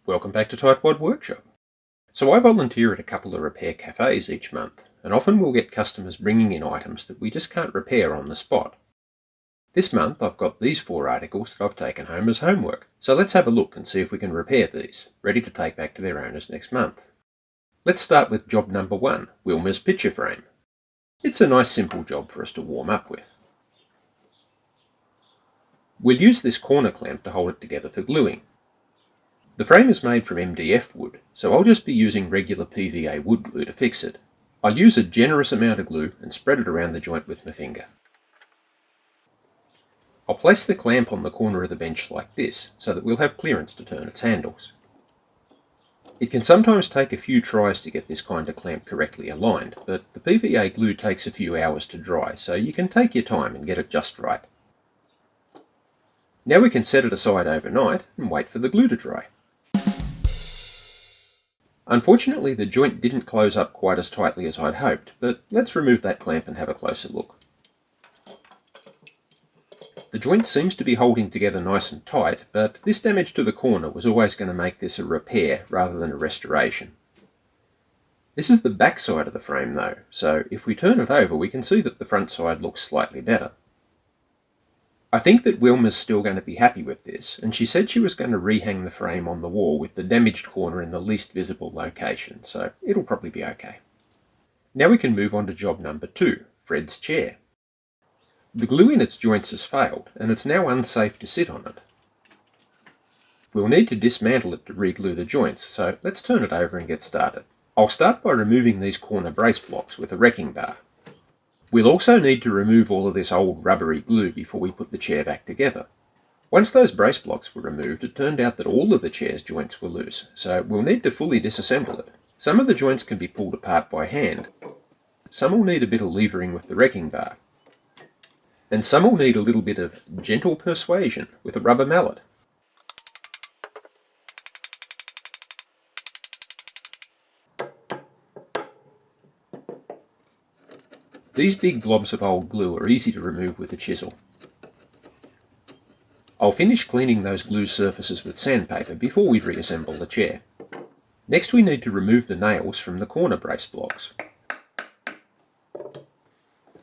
Welcome back to Tightwad Workshop. So I volunteer at a couple of repair cafes each month, and often we'll get customers bringing in items that we just can't repair on the spot. This month I've got these 4 articles that I've taken home as homework, so let's have a look and see if we can repair these, ready to take back to their owners next month. Let's start with job number 1, Wilma's picture frame. It's a nice simple job for us to warm up with. We'll use this corner clamp to hold it together for gluing. The frame is made from MDF wood, so I'll just be using regular PVA wood glue to fix it. I'll use a generous amount of glue and spread it around the joint with my finger. I'll place the clamp on the corner of the bench like this, so that we'll have clearance to turn its handles. It can sometimes take a few tries to get this kind of clamp correctly aligned, but the PVA glue takes a few hours to dry, so you can take your time and get it just right. Now we can set it aside overnight and wait for the glue to dry. Unfortunately, the joint didn't close up quite as tightly as I'd hoped, but let's remove that clamp and have a closer look. The joint seems to be holding together nice and tight, but this damage to the corner was always going to make this a repair rather than a restoration. This is the back side of the frame though, so if we turn it over we can see that the front side looks slightly better. I think that Wilma's still going to be happy with this, and she said she was going to rehang the frame on the wall with the damaged corner in the least visible location, so it'll probably be okay. Now we can move on to job number 2, Fred's chair. The glue in its joints has failed, and it's now unsafe to sit on it. We'll need to dismantle it to re-glue the joints, so let's turn it over and get started. I'll start by removing these corner brace blocks with a wrecking bar. We'll also need to remove all of this old rubbery glue before we put the chair back together. Once those brace blocks were removed, it turned out that all of the chair's joints were loose, so we'll need to fully disassemble it. Some of the joints can be pulled apart by hand, some will need a bit of levering with the wrecking bar, and some will need a little bit of gentle persuasion with a rubber mallet. These big blobs of old glue are easy to remove with a chisel. I'll finish cleaning those glue surfaces with sandpaper before we reassemble the chair. Next we need to remove the nails from the corner brace blocks.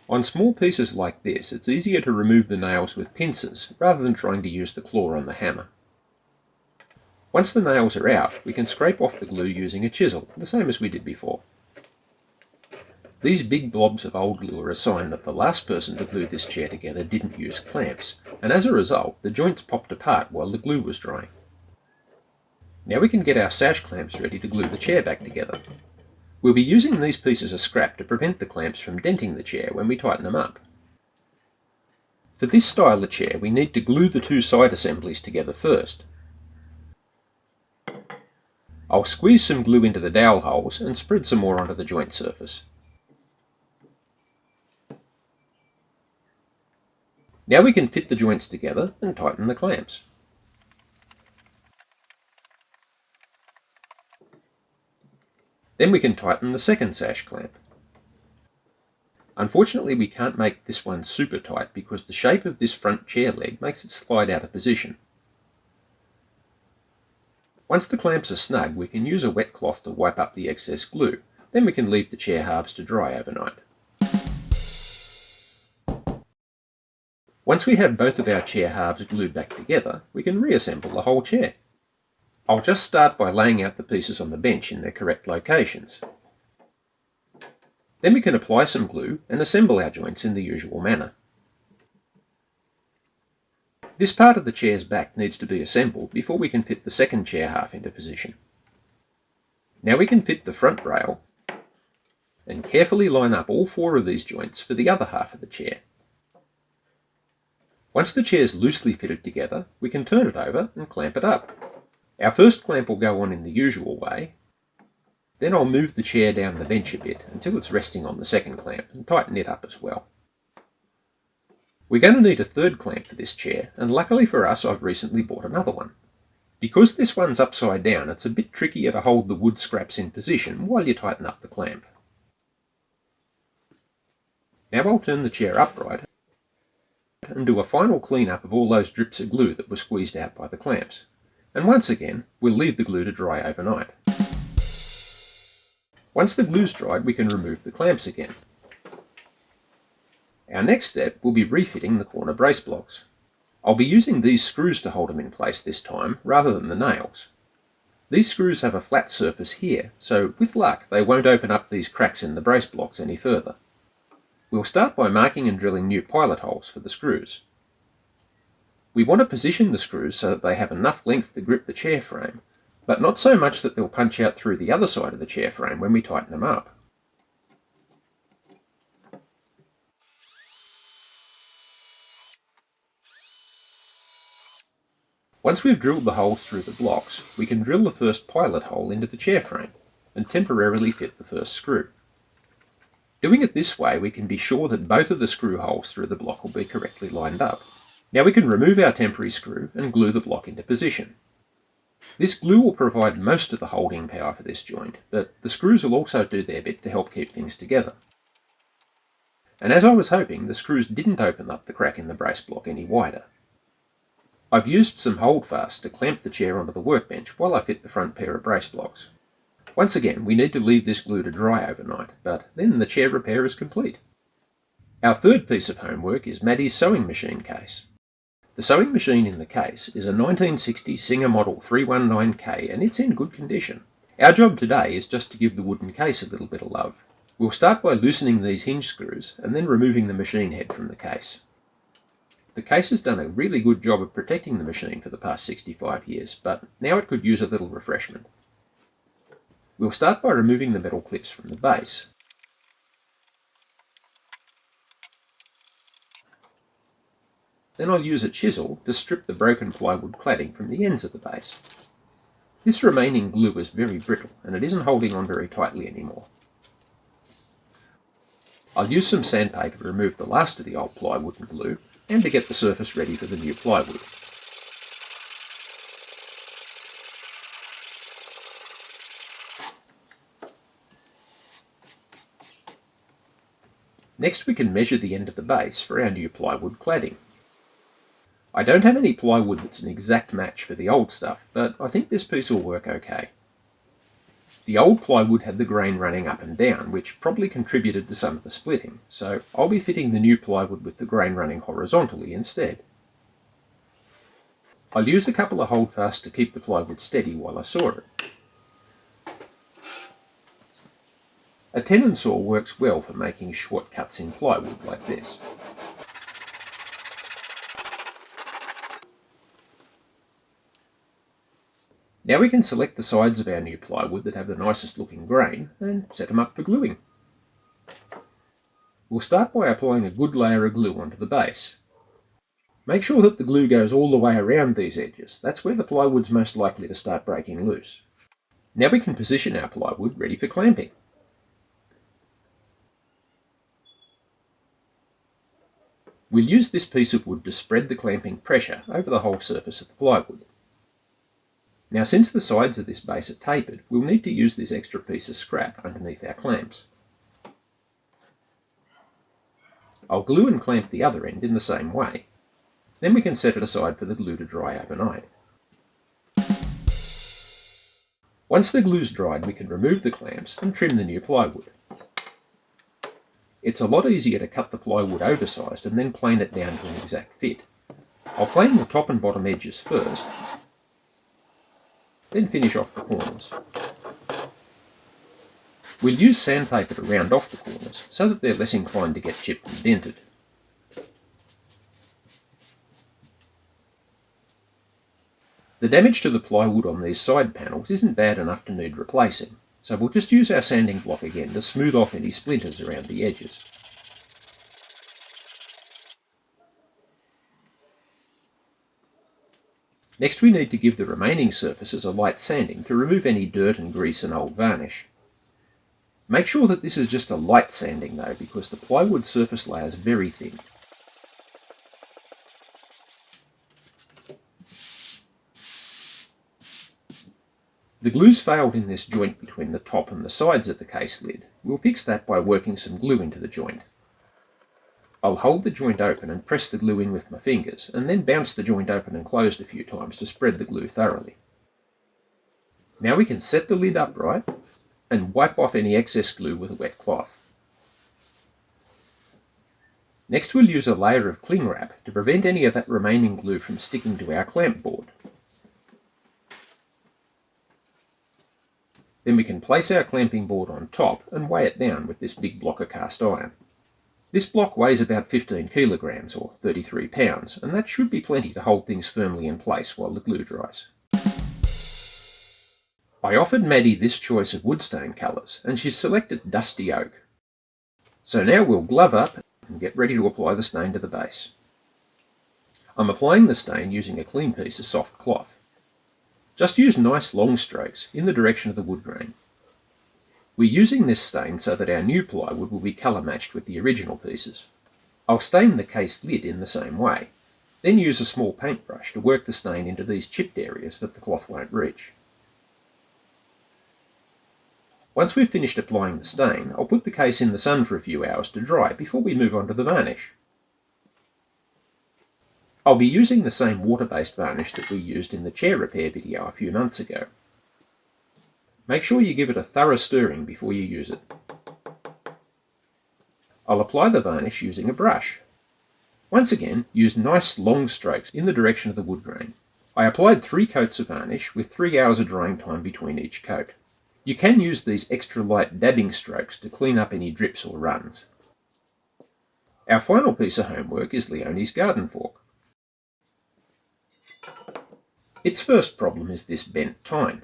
On small pieces like this, it's easier to remove the nails with pincers rather than trying to use the claw on the hammer. Once the nails are out, we can scrape off the glue using a chisel, the same as we did before. These big blobs of old glue are a sign that the last person to glue this chair together didn't use clamps, and as a result, the joints popped apart while the glue was drying. Now we can get our sash clamps ready to glue the chair back together. We'll be using these pieces of scrap to prevent the clamps from denting the chair when we tighten them up. For this style of chair, we need to glue the 2 side assemblies together first. I'll squeeze some glue into the dowel holes and spread some more onto the joint surface. Now we can fit the joints together and tighten the clamps. Then we can tighten the second sash clamp. Unfortunately we can't make this one super tight because the shape of this front chair leg makes it slide out of position. Once the clamps are snug, we can use a wet cloth to wipe up the excess glue. Then we can leave the chair halves to dry overnight. Once we have both of our chair halves glued back together, we can reassemble the whole chair. I'll just start by laying out the pieces on the bench in their correct locations. Then we can apply some glue and assemble our joints in the usual manner. This part of the chair's back needs to be assembled before we can fit the second chair half into position. Now we can fit the front rail and carefully line up all 4 of these joints for the other half of the chair. Once the chair is loosely fitted together, we can turn it over and clamp it up. Our first clamp will go on in the usual way. Then I'll move the chair down the bench a bit until it's resting on the second clamp and tighten it up as well. We're going to need a third clamp for this chair, and luckily for us I've recently bought another one. Because this one's upside down, it's a bit trickier to hold the wood scraps in position while you tighten up the clamp. Now I'll turn the chair upright and do a final clean-up of all those drips of glue that were squeezed out by the clamps. And once again, we'll leave the glue to dry overnight. Once the glue's dried, we can remove the clamps again. Our next step will be refitting the corner brace blocks. I'll be using these screws to hold them in place this time, rather than the nails. These screws have a flat surface here, so with luck they won't open up these cracks in the brace blocks any further. We'll start by marking and drilling new pilot holes for the screws. We want to position the screws so that they have enough length to grip the chair frame, but not so much that they'll punch out through the other side of the chair frame when we tighten them up. Once we've drilled the holes through the blocks, we can drill the first pilot hole into the chair frame and temporarily fit the first screw. Doing it this way, we can be sure that both of the screw holes through the block will be correctly lined up. Now we can remove our temporary screw and glue the block into position. This glue will provide most of the holding power for this joint, but the screws will also do their bit to help keep things together. And as I was hoping, the screws didn't open up the crack in the brace block any wider. I've used some holdfast to clamp the chair onto the workbench while I fit the front pair of brace blocks. Once again, we need to leave this glue to dry overnight, but then the chair repair is complete. Our third piece of homework is Maddie's sewing machine case. The sewing machine in the case is a 1960 Singer Model 319K and it's in good condition. Our job today is just to give the wooden case a little bit of love. We'll start by loosening these hinge screws and then removing the machine head from the case. The case has done a really good job of protecting the machine for the past 65 years, but now it could use a little refreshment. We'll start by removing the metal clips from the base. Then I'll use a chisel to strip the broken plywood cladding from the ends of the base. This remaining glue is very brittle and it isn't holding on very tightly anymore. I'll use some sandpaper to remove the last of the old plywood and glue, and to get the surface ready for the new plywood. Next we can measure the end of the base for our new plywood cladding. I don't have any plywood that's an exact match for the old stuff, but I think this piece will work okay. The old plywood had the grain running up and down, which probably contributed to some of the splitting, so I'll be fitting the new plywood with the grain running horizontally instead. I'll use a couple of holdfasts to keep the plywood steady while I saw it. A tenon saw works well for making short cuts in plywood like this. Now we can select the sides of our new plywood that have the nicest looking grain and set them up for gluing. We'll start by applying a good layer of glue onto the base. Make sure that the glue goes all the way around these edges. That's where the plywood's most likely to start breaking loose. Now we can position our plywood ready for clamping. We'll use this piece of wood to spread the clamping pressure over the whole surface of the plywood. Now since the sides of this base are tapered, we'll need to use this extra piece of scrap underneath our clamps. I'll glue and clamp the other end in the same way. Then we can set it aside for the glue to dry overnight. Once the glue's dried, we can remove the clamps and trim the new plywood. It's a lot easier to cut the plywood oversized and then plane it down to an exact fit. I'll plane the top and bottom edges first, then finish off the corners. We'll use sandpaper to round off the corners so that they're less inclined to get chipped and dented. The damage to the plywood on these side panels isn't bad enough to need replacing, so we'll just use our sanding block again to smooth off any splinters around the edges. Next we need to give the remaining surfaces a light sanding to remove any dirt and grease and old varnish. Make sure that this is just a light sanding though, because the plywood surface layer is very thin. The glue's failed in this joint between the top and the sides of the case lid. We'll fix that by working some glue into the joint. I'll hold the joint open and press the glue in with my fingers, and then bounce the joint open and closed a few times to spread the glue thoroughly. Now we can set the lid upright and wipe off any excess glue with a wet cloth. Next we'll use a layer of cling wrap to prevent any of that remaining glue from sticking to our clamp board. Then we can place our clamping board on top and weigh it down with this big block of cast iron. This block weighs about 15 kilograms or 33 pounds, and that should be plenty to hold things firmly in place while the glue dries. I offered Maddie this choice of wood stain colours, and she's selected dusty oak. So now we'll glove up and get ready to apply the stain to the base. I'm applying the stain using a clean piece of soft cloth. Just use nice long strokes in the direction of the wood grain. We're using this stain so that our new plywood will be colour matched with the original pieces. I'll stain the case lid in the same way, then use a small paintbrush to work the stain into these chipped areas that the cloth won't reach. Once we've finished applying the stain, I'll put the case in the sun for a few hours to dry before we move on to the varnish. I'll be using the same water-based varnish that we used in the chair repair video a few months ago. Make sure you give it a thorough stirring before you use it. I'll apply the varnish using a brush. Once again, use nice long strokes in the direction of the wood grain. I applied 3 coats of varnish with 3 hours of drying time between each coat. You can use these extra light dabbing strokes to clean up any drips or runs. Our final piece of homework is Leonie's garden fork. Its first problem is this bent tine.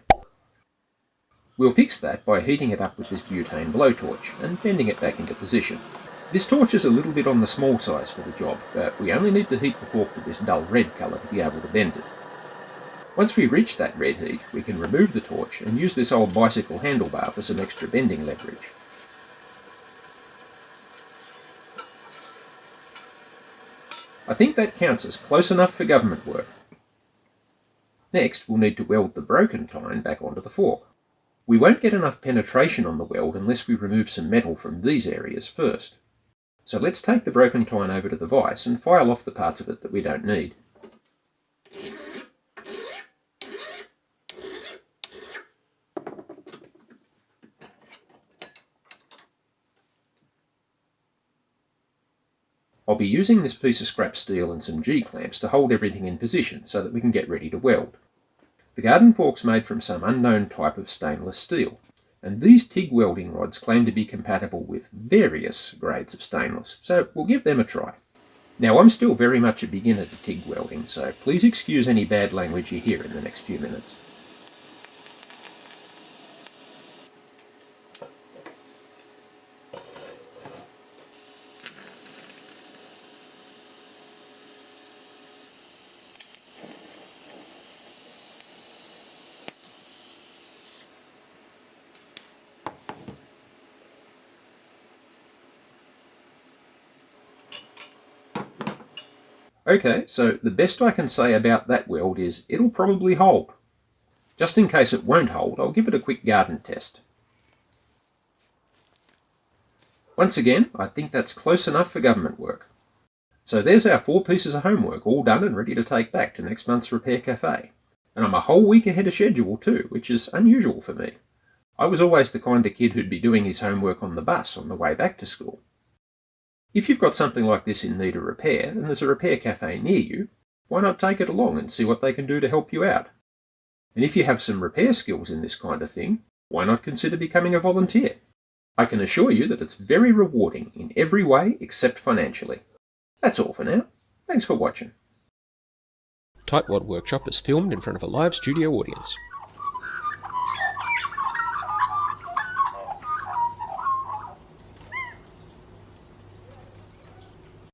We'll fix that by heating it up with this butane blowtorch and bending it back into position. This torch is a little bit on the small size for the job, but we only need to heat the fork to this dull red colour to be able to bend it. Once we reach that red heat, we can remove the torch and use this old bicycle handlebar for some extra bending leverage. I think that counts as close enough for government work. Next, we'll need to weld the broken tine back onto the fork. We won't get enough penetration on the weld unless we remove some metal from these areas first. So let's take the broken tine over to the vise and file off the parts of it that we don't need. I'll be using this piece of scrap steel and some G-clamps to hold everything in position so that we can get ready to weld. The garden fork's made from some unknown type of stainless steel, and these TIG welding rods claim to be compatible with various grades of stainless, so we'll give them a try. Now, I'm still very much a beginner to TIG welding, so please excuse any bad language you hear in the next few minutes. Okay, so the best I can say about that weld is it'll probably hold. Just in case it won't hold, I'll give it a quick garden test. Once again, I think that's close enough for government work. So there's our 4 pieces of homework all done and ready to take back to next month's Repair Cafe. And I'm a whole week ahead of schedule too, which is unusual for me. I was always the kind of kid who'd be doing his homework on the bus on the way back to school. If you've got something like this in need of repair and there's a repair cafe near you, why not take it along and see what they can do to help you out? And if you have some repair skills in this kind of thing, why not consider becoming a volunteer? I can assure you that it's very rewarding in every way except financially. That's all for now. Thanks for watching. Tightwad Workshop is filmed in front of a live studio audience.